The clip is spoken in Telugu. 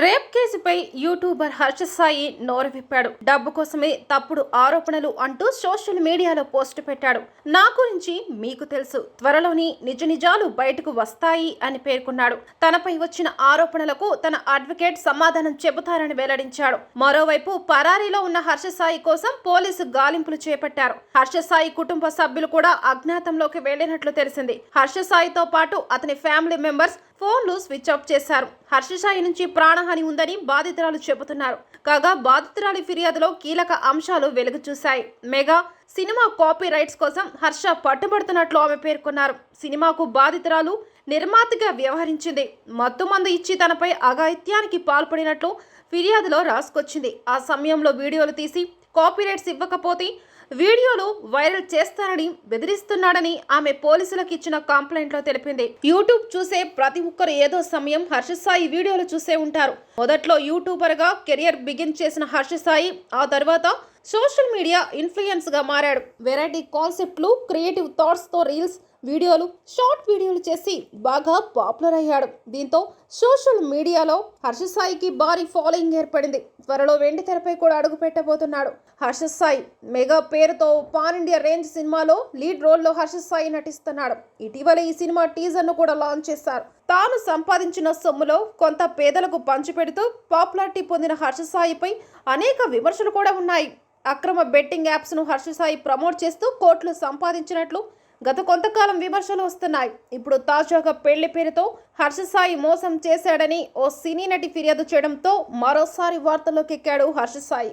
రేప్ కేసుపై యూట్యూబర్ హర్ష సాయి నోరు విప్పాడు. డబ్బు కోసమే తప్పుడు ఆరోపణలు అంటూ సోషల్ మీడియాలో పోస్ట్ పెట్టాడు. నా గురించి మీకు తెలుసు, త్వరలోని నిజ నిజాలు బయటకు వస్తాయి అని పేర్కొన్నాడు. తనపై వచ్చిన ఆరోపణలకు తన అడ్వకేట్ సమాధానం చెబుతారని వెల్లడించాడు. మరోవైపు పరారీలో ఉన్న హర్ష సాయి కోసం పోలీసు గాలింపులు చేపట్టారు. హర్ష సాయి కుటుంబ సభ్యులు కూడా అజ్ఞాతంలోకి వెళ్లినట్లు తెలిసింది. హర్ష సాయితో పాటు అతని ఫ్యామిలీ మెంబర్స్ ఫోన్లు స్విచ్ ఆఫ్ చేశారు. హర్ష సాయి నుంచి ప్రాణహాని ఉందని బాధితురాలు చెబుతున్నారు. కాగా బాధితురాలి ఫిర్యాదులో కీలక అంశాలు వెలుగు చూశాయి. మెగా సినిమా కాపీ రైట్స్ కోసం హర్ష పట్టుబడుతున్నట్లు ఆమె పేర్కొన్నారు. సినిమాకు బాధితురాలు నిర్మాతగా వ్యవహరించింది. మత్తుమందు ఇచ్చి తనపై అఘాయిత్యానికి పాల్పడినట్లు ఫిర్యాదులో రాసుకొచ్చింది. ఆ సమయంలో వీడియోలు తీసి కాపీరైట్స్ ఇవ్వకపోతే వీడియోలు వైరల్ చేస్తానని బెదిరిస్తున్నాడని ఆమె పోలీసులకు ఇచ్చిన కంప్లైంట్లో తెలిపింది. యూట్యూబ్ చూసే ప్రతి ఒక్కరు ఏదో సమయం హర్ష సాయి వీడియోలు చూసే ఉంటారు. మొదట్లో యూట్యూబర్ గా కెరియర్ బిగిన్ చేసిన హర్ష సాయి ఆ తర్వాత సోషల్ మీడియా ఇన్ఫ్లుయెన్స్ గా మారాడు. వెరైటీ కాన్సెప్ట్లు, క్రియేటివ్ థాట్స్ తో రీల్స్, వీడియోలు, షార్ట్ వీడియోలు చేసి బాగా పాపులర్ అయ్యాడు. దీంతో సోషల్ మీడియాలో హర్ష సాయికి భారీ ఫాలోయింగ్ ఏర్పడింది. త్వరలో వెండి తెరపై కూడా అడుగు పెట్టబోతున్నాడు హర్ష సాయి. మెగా పేరుతో పాన్ ఇండియా రేంజ్ సినిమాలో లీడ్ రోల్లో హర్ష సాయి నటిస్తున్నాడు. ఇటీవల ఈ సినిమా టీజర్ ను కూడా లాంచ్ చేశారు. తాను సంపాదించిన సొమ్ములో కొంత పేదలకు పంచిపెడుతూ పాపులారిటీ పొందిన హర్ష సాయిపై అనేక విమర్శలు కూడా ఉన్నాయి. అక్రమ బెట్టింగ్ యాప్స్ ను హర్ష సాయి ప్రమోట్ చేస్తూ కోట్లు సంపాదించినట్లు గత కొంతకాలం విమర్శలు వస్తున్నాయి. ఇప్పుడు తాజాగా పెళ్లి పేరుతో హర్ష సాయి మోసం చేశాడని ఓ సినీ నటి ఫిర్యాదు చేయడంతో మరోసారి వార్తల్లోకి ఎక్కాడు హర్ష సాయి.